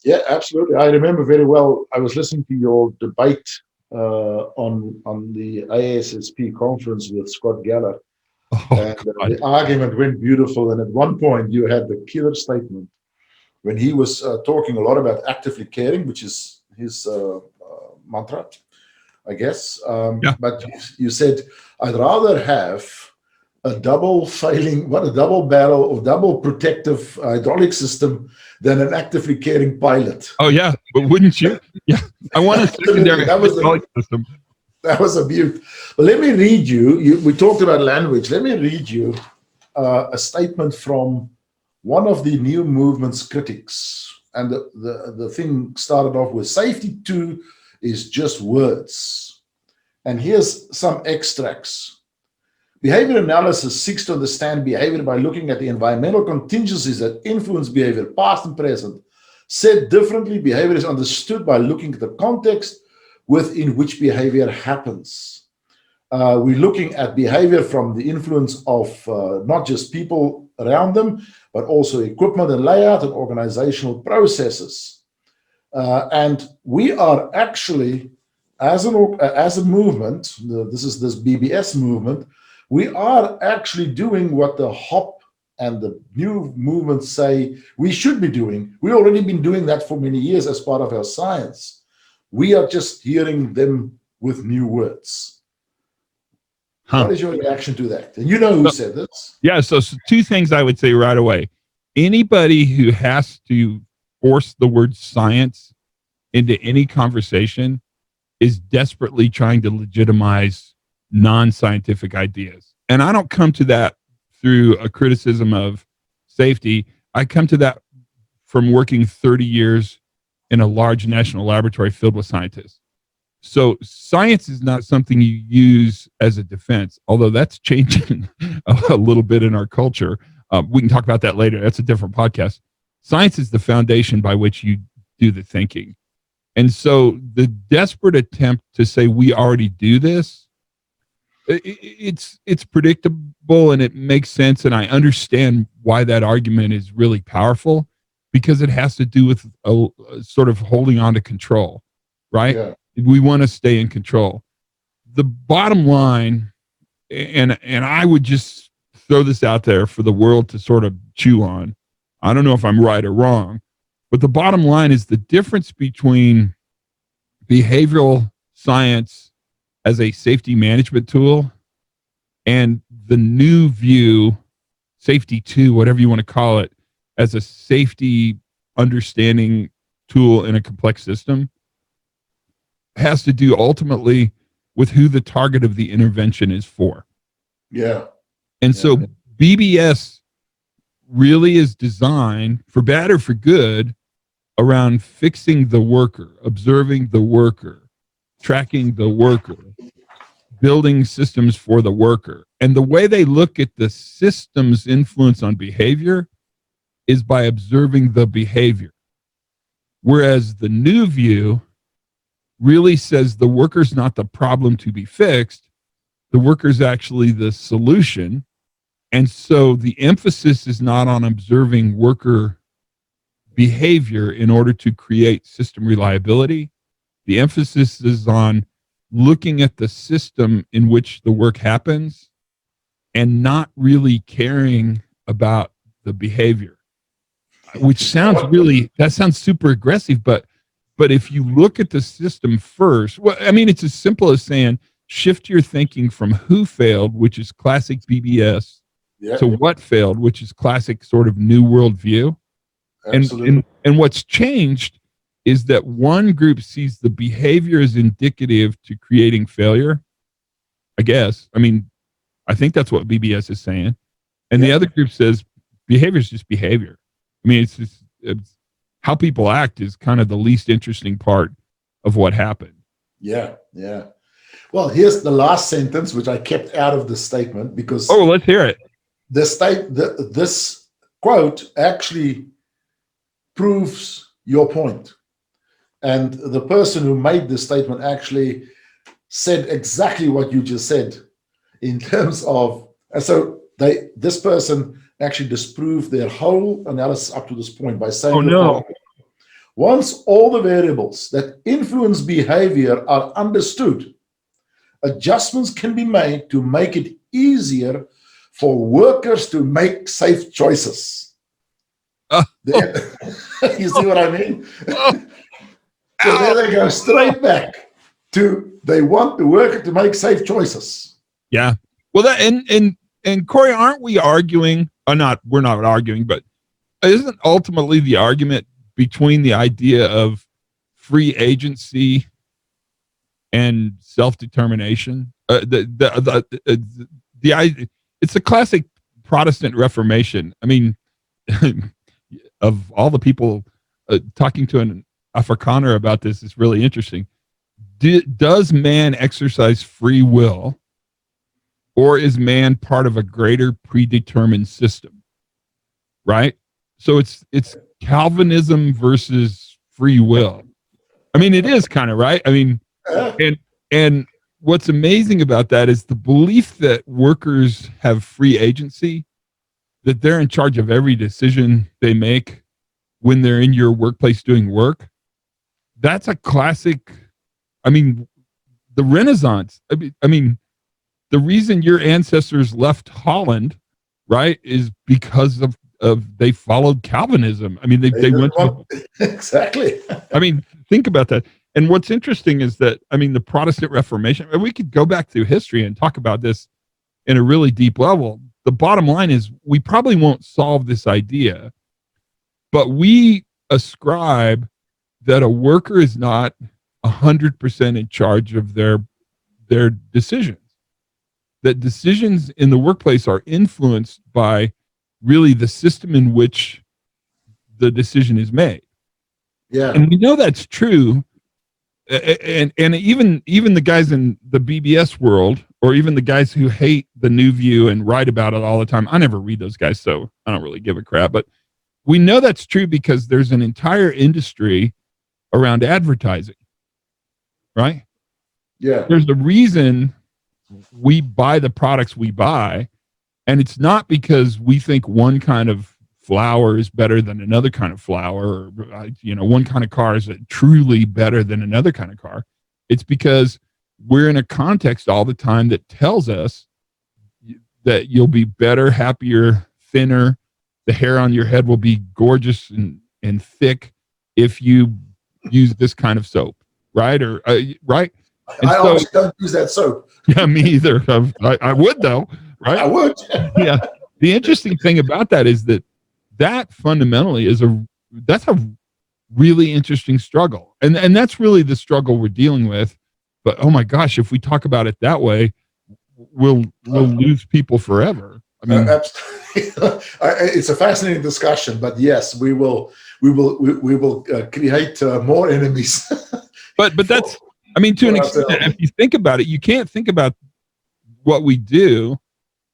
Yeah, absolutely. I remember very well, I was listening to your debate on the ASSP conference with Scott Geller. The argument went beautiful. And at one point, you had the killer statement when he was talking a lot about actively caring, which is his mantra. I guess. Yeah. But you said, I'd rather have a double barrel or double protective hydraulic system than an actively caring pilot. Oh yeah, but wouldn't you? Yeah, I want a secondary hydraulic system. That was a beaut. But let me read you. We talked about language. Let me read you a statement from one of the new movement's critics. And the thing started off with, safety too is just words. And here's some extracts. Behavior analysis seeks to understand behavior by looking at the environmental contingencies that influence behavior, past and present. Said differently, behavior is understood by looking at the context within which behavior happens. We're looking at behavior from the influence of not just people around them, but also equipment and layout and organizational processes. And we are actually, as a movement, this is this BBS movement, we are actually doing what the HOP and the new movements say we should be doing. We've already been doing that for many years as part of our science. We are just hearing them with new words. What is your reaction to that? And you know who said this? Yeah, so two things I would say right away. Anybody who has to force the word science into any conversation is desperately trying to legitimize non-scientific ideas. And I don't come to that through a criticism of safety. I come to that from working 30 years in a large national laboratory filled with scientists. So science is not something you use as a defense, although that's changing a little bit in our culture. We can talk about that later. That's a different podcast. Science is the foundation by which you do the thinking. And so the desperate attempt to say we already do this, it's predictable and it makes sense. And I understand why that argument is really powerful, because it has to do with a sort of holding on to control, right? Yeah. We want to stay in control. The bottom line, and I would just throw this out there for the world to sort of chew on. I don't know if I'm right or wrong, but the bottom line is the difference between behavioral science as a safety management tool and the new view, safety 2, whatever you want to call it, as a safety understanding tool in a complex system, has to do ultimately with who the target of the intervention is for. Yeah. And so BBS really is designed, for bad or for good, around fixing the worker, observing the worker, tracking the worker, building systems for the worker. And the way they look at the system's influence on behavior is by observing the behavior. Whereas the new view really says the worker's not the problem to be fixed, the worker's actually the solution. And so the emphasis is not on observing worker behavior in order to create system reliability. The emphasis is on looking at the system in which the work happens and not really caring about the behavior, which sounds that sounds super aggressive, but if you look at the system first, well, I mean, it's as simple as saying, shift your thinking from who failed, which is classic BBS, to what failed, which is classic sort of new world view. And what's changed is that one group sees the behavior as indicative to creating failure, I guess. I mean, I think that's what BBS is saying. And the other group says behavior is just behavior. I mean, it's how people act is kind of the least interesting part of what happened. Yeah. Well, here's the last sentence, which I kept out of the statement because... Oh, let's hear it. This quote actually proves your point. And the person who made this statement actually said exactly what you just said in terms of... And so this person actually disproved their whole analysis up to this point by saying... Oh, no. Once all the variables that influence behavior are understood, adjustments can be made to make it easier for workers to make safe choices. You see what I mean? So there they go, straight back to They want the worker to make safe choices. Yeah. Well, that and Corey, aren't we arguing? We're not arguing, but isn't ultimately the argument between the idea of free agency and self-determination? It's a classic Protestant Reformation. I mean, of all the people talking to an Afrikaner about this is really interesting. Does man exercise free will, or is man part of a greater predetermined system? Right? So it's Calvinism versus free will. I mean, it is kind of, right. I mean, and what's amazing about that is the belief that workers have free agency, that they're in charge of every decision they make when they're in your workplace doing work. That's a classic. I mean, the Renaissance. I mean, the reason your ancestors left Holland, right, is because of they followed Calvinism. I mean, they went to, exactly. I mean, think about that. And what's interesting is that, I mean, the Protestant Reformation, and we could go back through history and talk about this in a really deep level. The bottom line is we probably won't solve this idea, but we ascribe that a worker is not 100% in charge of their decisions. That decisions in the workplace are influenced by really the system in which the decision is made. Yeah. And we know that's true. And even the guys in the BBS world, or even the guys who hate the New View and write about it all the time. I never read those guys, so I don't really give a crap. But we know that's true because there's an entire industry around advertising, right? Yeah. There's a reason we buy the products we buy, and it's not because we think one kind of flour is better than another kind of flour, or one kind of car is truly better than another kind of car. It's because we're in a context all the time that tells us that you'll be better, happier, thinner. The hair on your head will be gorgeous and thick if you use this kind of soap, right? Or right? And I also don't use that soap. Yeah, me either. I would though, right? I would. Yeah. The interesting thing about that is that fundamentally that's a really interesting struggle, and that's really the struggle we're dealing with. But oh my gosh, if we talk about it that way, we'll lose people forever. I mean, absolutely. It's a fascinating discussion, but yes, we will create more enemies. but that's, I mean, to an extent, if you think about it, you can't think about what we do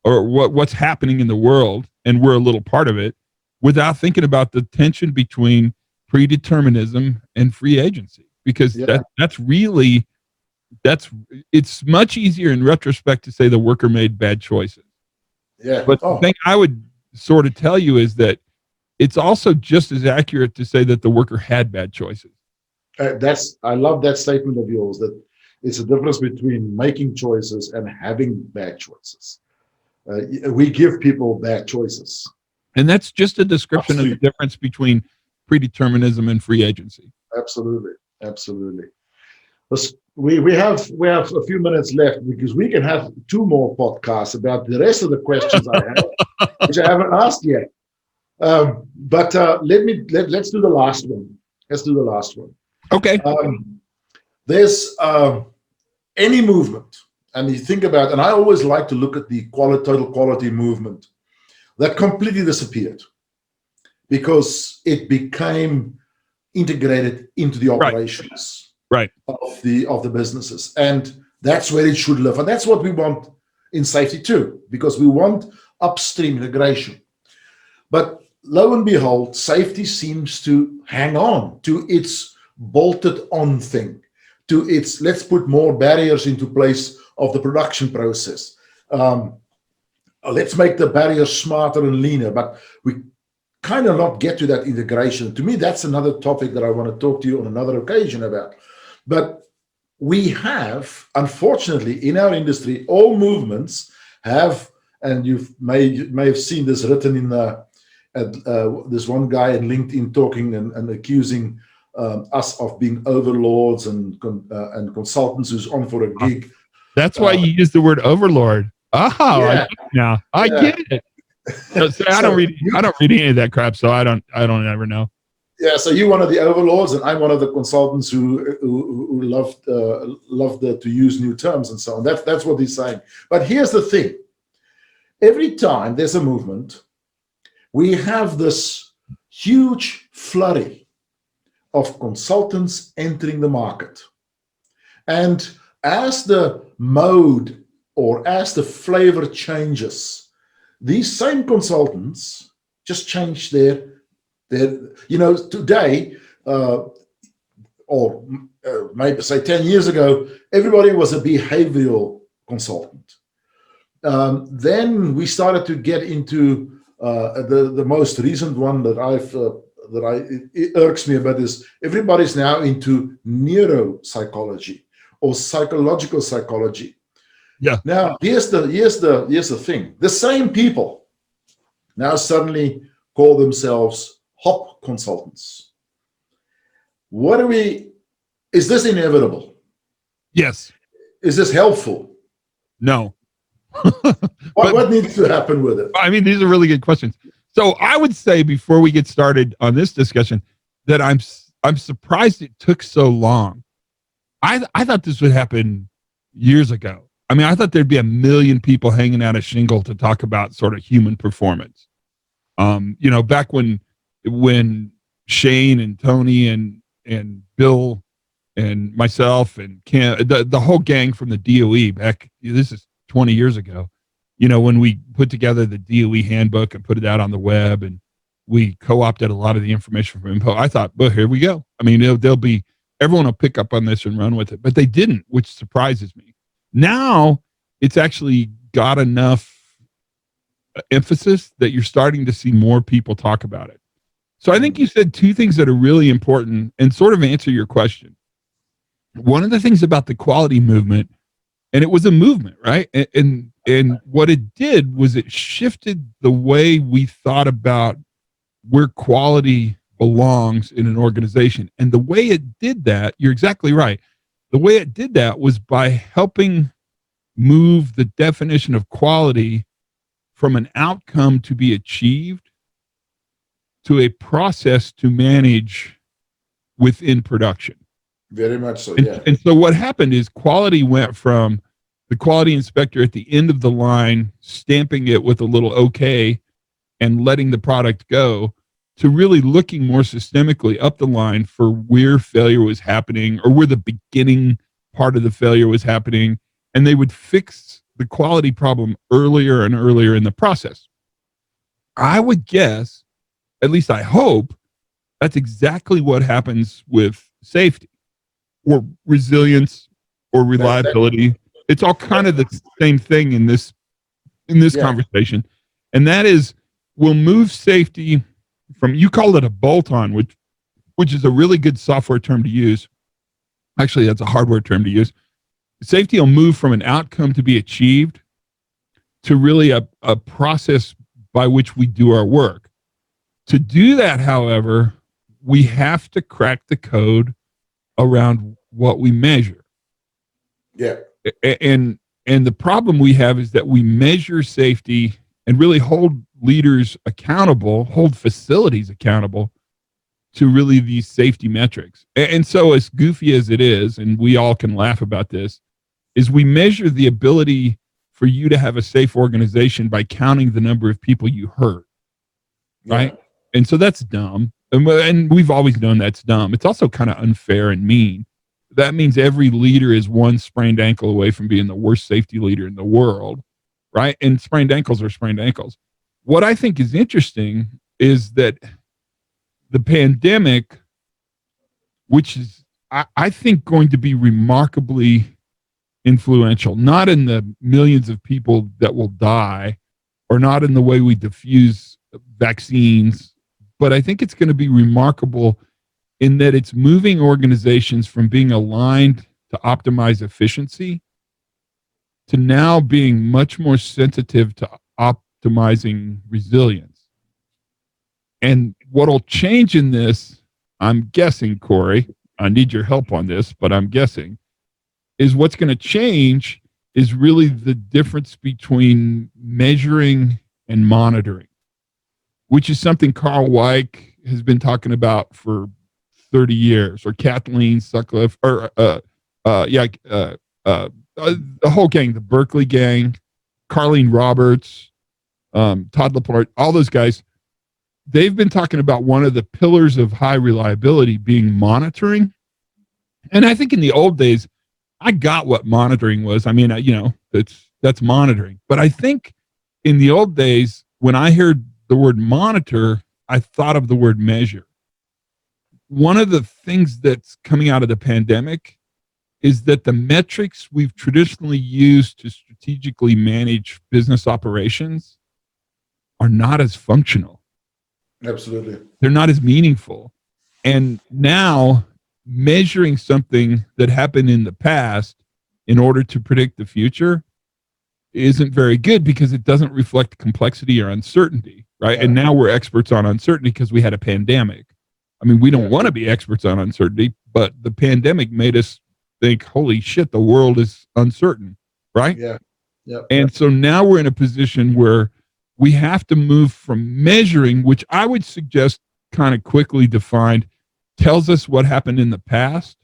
or what's happening in the world, and we're a little part of it, without thinking about the tension between predeterminism and free agency, because it's much easier in retrospect to say the worker made bad choices. Yeah. But the thing I would sort of tell you is that it's also just as accurate to say that the worker had bad choices. I love that statement of yours, that it's a difference between making choices and having bad choices. We give people bad choices. And that's just a description of the difference between predeterminism and free agency. Absolutely. Absolutely. We have a few minutes left, because we can have 2 more podcasts about the rest of the questions I have, which I haven't asked yet. But let's do the last one. Let's do the last one. Okay. There's any movement, and you think about, and I always like to look at the total quality movement that completely disappeared because it became integrated into the operations of the businesses, and that's where it should live. And that's what we want in safety too, because we want upstream integration. But lo and behold, safety seems to hang on to its bolted on thing, to its let's put more barriers into place of the production process. Let's make the barriers smarter and leaner, but we kind of not get to that integration. To me, that's another topic that I want to talk to you on another occasion about. But we have, unfortunately, in our industry, all movements have, and you may have seen this written in this one guy in LinkedIn talking and accusing us of being overlords and consultants who's on for a gig. That's why you use the word overlord. Oh, Yeah, I get it. So I don't read any of that crap, so I don't ever know. Yeah, so you're one of the overlords, and I'm one of the consultants who loved to use new terms and so on. That's what he's saying. But here's the thing: every time there's a movement, we have this huge flurry of consultants entering the market, and as the mode or as the flavor changes, these same consultants just change their today, or maybe say 10 years ago, everybody was a behavioral consultant. Then we started to get into the most recent one it irks me a bit is everybody's now into neuropsychology or psychological psychology. Yeah. Now here's the thing: the same people now suddenly call themselves HOP consultants. Is this inevitable? Yes. Is this helpful? No. What needs to happen with it? I mean, these are really good questions. So I would say before we get started on this discussion that I'm surprised it took so long. I thought this would happen years ago. I mean, I thought there'd be 1 million people hanging out a shingle to talk about sort of human performance. Back when Shane and Tony and Bill and myself and Kim, the whole gang from the DOE back, this is 20 years ago, when we put together the DOE handbook and put it out on the web, and we co-opted a lot of the information from Info. I thought, well, here we go. I mean, everyone will pick up on this and run with it, but they didn't, which surprises me. Now it's actually got enough emphasis that you're starting to see more people talk about it. So I think you said two things that are really important and sort of answer your question. One of the things about the quality movement, and it was a movement, right? And what it did was it shifted the way we thought about where quality belongs in an organization. And the way it did that, you're exactly right. The way it did that was by helping move the definition of quality from an outcome to be achieved to a process to manage within production. Very much so, yeah. Yeah. And so what happened is quality went from the quality inspector at the end of the line stamping it with a little okay and letting the product go, to really looking more systemically up the line for where failure was happening or where the beginning part of the failure was happening. And they would fix the quality problem earlier and earlier in the process. I would guess, at least I hope, that's exactly what happens with safety or resilience or reliability. It's all kind of the same thing in this conversation. And that is, we'll move safety from, you call it a bolt-on, which is a really good software term to use. Actually, that's a hardware term to use. Safety will move from an outcome to be achieved to really a process by which we do our work. To do that, however, we have to crack the code around what we measure. Yeah. And the problem we have is that we measure safety and really hold leaders accountable, hold facilities accountable to really these safety metrics. And so, as goofy as it is, and we all can laugh about this, is we measure the ability for you to have a safe organization by counting the number of people you hurt, right? Yeah. And so that's dumb. And we've always known that's dumb. It's also kind of unfair and mean. That means every leader is one sprained ankle away from being the worst safety leader in the world, right? And sprained ankles are sprained ankles. What I think is interesting is that the pandemic, which is, I think, going to be remarkably influential, not in the millions of people that will die or not in the way we diffuse vaccines, but I think it's going to be remarkable in that it's moving organizations from being aligned to optimize efficiency to now being much more sensitive to optimizing resilience. And what'll change in this I'm guessing, Corey, I need your help on this, but I'm guessing, is what's going to change is really the difference between measuring and monitoring, which is something Carl Weick has been talking about for 30 years, or Kathleen Sutcliffe, or the whole gang, the Berkeley gang, Carlene Roberts, Todd Laporte, all those guys. They've been talking about one of the pillars of high reliability being monitoring. And I think in the old days, I got what monitoring was. I mean, that's monitoring. But I think in the old days, when I heard the word monitor, I thought of the word measure. One of the things that's coming out of the pandemic is that the metrics we've traditionally used to strategically manage business operations are not as functional. Absolutely. They're not as meaningful. And now measuring something that happened in the past in order to predict the future isn't very good, because it doesn't reflect complexity or uncertainty, right? Yeah. And now we're experts on uncertainty because we had a pandemic. I mean, we don't want to be experts on uncertainty, but the pandemic made us think, holy shit, the world is uncertain, right? Yeah. And so now we're in a position where we have to move from measuring, which I would suggest kind of quickly defined, tells us what happened in the past,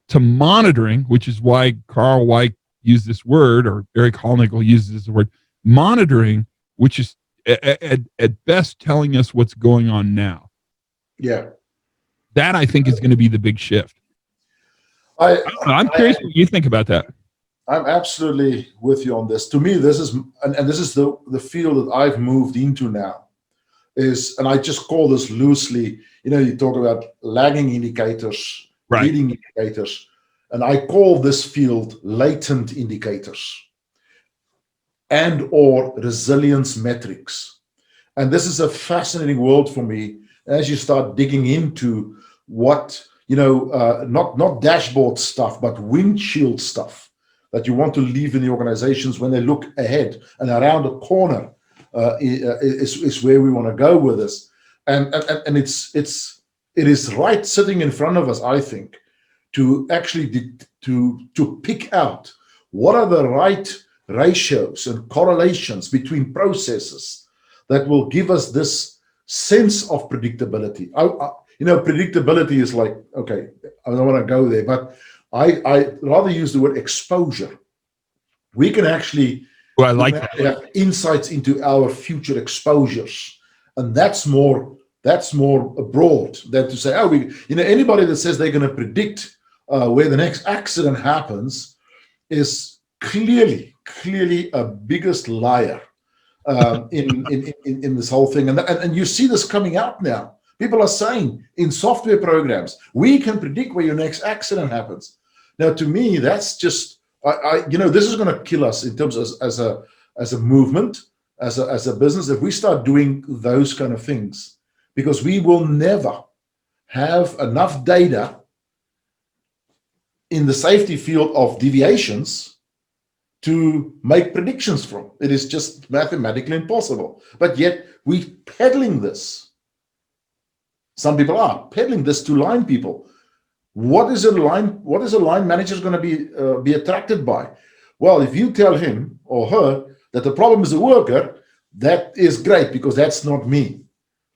to monitoring, which is why Carl Weick used this word, or Eric Hollnagel uses this word, monitoring, which is at best telling us what's going on now. Yeah. That, I think, is going to be the big shift. I'm curious what you think about that. I'm absolutely with you on this. To me, this is, and this is the field that I've moved into now, is, and I just call this loosely, you talk about lagging indicators, right, leading indicators, and I call this field latent indicators and or resilience metrics. And this is a fascinating world for me as you start digging into what, not dashboard stuff, but windshield stuff that you want to leave in the organizations when they look ahead and around the corner is where we want to go with this. And it is right sitting in front of us, I think, to actually to pick out what are the right ratios and correlations between processes that will give us this sense of predictability. Predictability is like, okay, I don't want to go there, but I rather use the word exposure. We can actually have insights into our future exposures, and that's more broad than to say, anybody that says they're going to predict where the next accident happens is clearly a biggest liar in this whole thing. And you see this coming out now. People are saying in software programs, we can predict where your next accident happens. Now, to me, that's just, this is going to kill us in terms of as a movement, as a business, if we start doing those kind of things, because we will never have enough data in the safety field of deviations to make predictions from. It is just mathematically impossible. But yet we're peddling this. Some people are peddling this to line people. What is a line manager going to be attracted by? Well, if you tell him or her that the problem is a worker, that is great, because that's not me.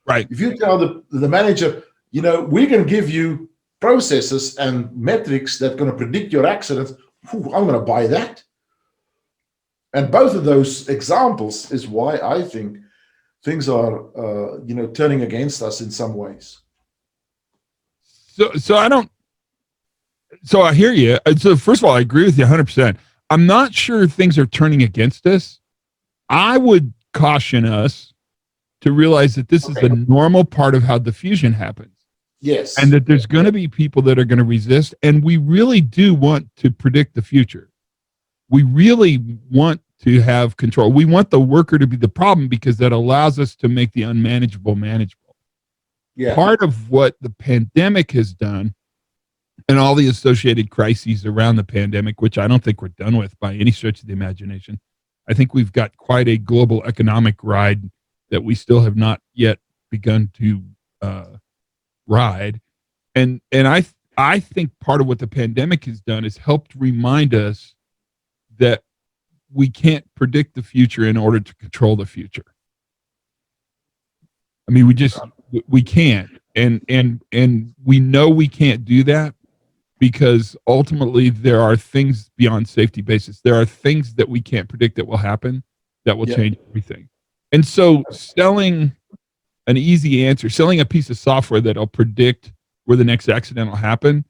Right. If you tell the manager, we can give you processes and metrics that are going to predict your accidents, I'm going to buy that. And both of those examples is why I think things are, turning against us in some ways. So I hear you. So first of all, I agree with you 100%. I'm not sure things are turning against us. I would caution us to realize that this is a normal part of how diffusion happens. Yes. And that there's going to be people that are going to resist. And we really do want to predict the future. We really want to have control. We want the worker to be the problem, because that allows us to make the unmanageable manageable. Yeah. Part of what the pandemic has done, and all the associated crises around the pandemic, which I don't think we're done with by any stretch of the imagination. I think we've got quite a global economic ride that we still have not yet begun to ride. I think part of what the pandemic has done is helped remind us that we can't predict the future in order to control the future. I mean, we can't, and we know we can't do that because ultimately there are things beyond safety basis. There are things that we can't predict that will happen that will change everything. And so selling an easy answer, selling a piece of software that'll predict where the next accident will happen,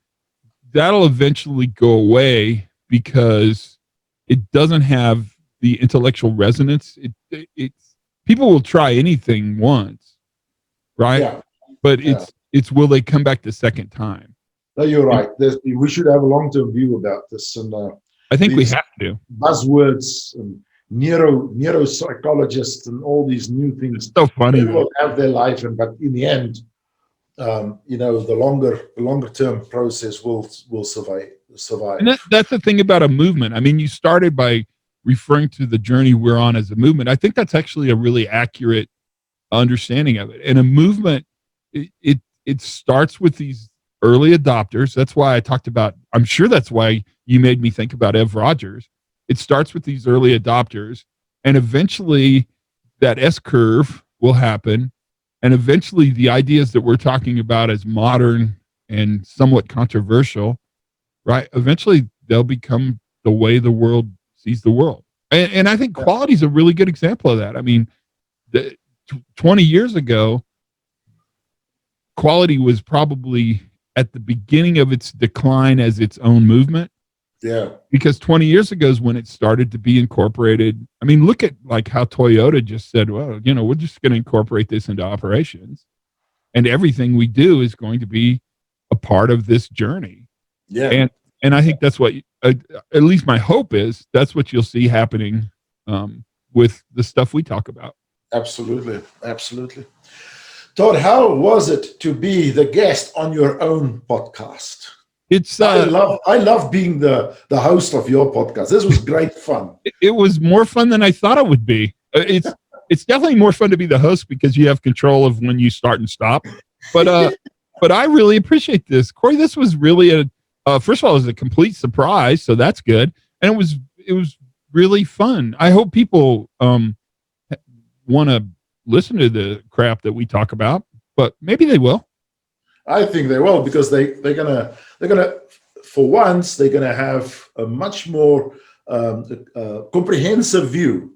that'll eventually go away because it doesn't have the intellectual resonance. It's people will try anything once, right? Yeah. But it's will they come back the second time? No, you're right. We should have a long-term view about this, and I think we have to. Buzzwords and neuropsychologists and all these new things. It's so funny. They will have their life, but in the end, the longer term process will survive. And that's the thing about a movement. I mean, you started by referring to the journey we're on as a movement. I think that's actually a really accurate understanding of it. And a movement, it starts with these early adopters. That's why I talked about, I'm sure that's why you made me think about Ev Rogers. It starts with these early adopters, and eventually that S curve will happen. And eventually the ideas that we're talking about as modern and somewhat controversial, right? Eventually they'll become the way the world sees the world. And I think quality is a really good example of that. I mean, 20 years ago, quality was probably at the beginning of its decline as its own movement. Yeah. Because 20 years ago is when it started to be incorporated. I mean, look at like how Toyota just said, well, we're just going to incorporate this into operations, and everything we do is going to be a part of this journey. Yeah. And I think that's what, at least my hope is, that's what you'll see happening with the stuff we talk about. Absolutely. Absolutely. Todd, how was it to be the guest on your own podcast? It's I love being the host of your podcast. This was great fun. It was more fun than I thought it would be. It's definitely more fun to be the host because you have control of when you start and stop. But I really appreciate this, Corrie. This was really first of all, it was a complete surprise, so that's good, and it was really fun. I hope people want to listen to the crap that we talk about, but maybe they will. I think they will, because they're gonna for once they're gonna have a much more comprehensive view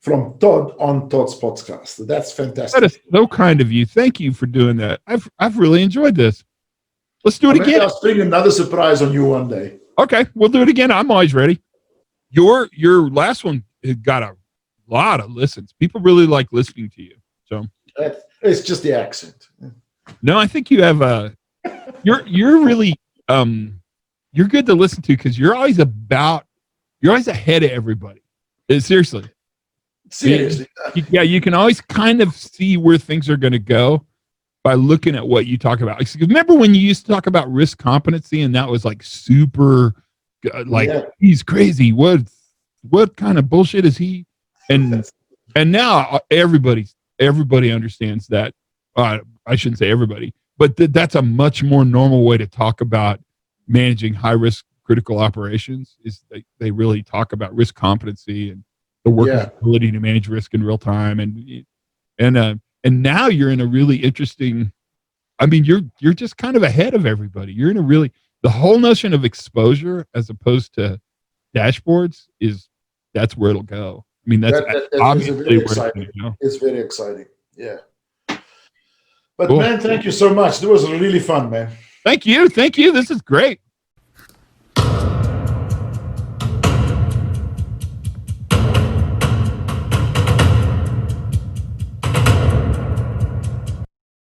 from Todd on Todd's podcast. That's fantastic. That is so kind of you. Thank you for doing that. I've really enjoyed this. Let's do it again. I'll bring another surprise on you one day. Okay, we'll do it again. I'm always ready. Your last one got a lot of listens. People really like listening to you. So it's just the accent. No, I think you have you're really you're good to listen to because you're always ahead of everybody. Seriously. Yeah, you can always kind of see where things are going to go by looking at what you talk about. Remember when you used to talk about risk competency, and that was like super, he's crazy. What kind of bullshit is he? And now everybody understands that. I shouldn't say everybody, but that's a much more normal way to talk about managing high risk critical operations. Is they really talk about risk competency and the worker's ability to manage risk in real time, and now you're in a really interesting. I mean, you're just kind of ahead of everybody. You're in a really, the whole notion of exposure as opposed to dashboards that's where it'll go. I mean, that's obviously where it's going to go. It's very exciting. Yeah. But cool. Man, thank you so much. It was really fun, man. Thank you. This is great.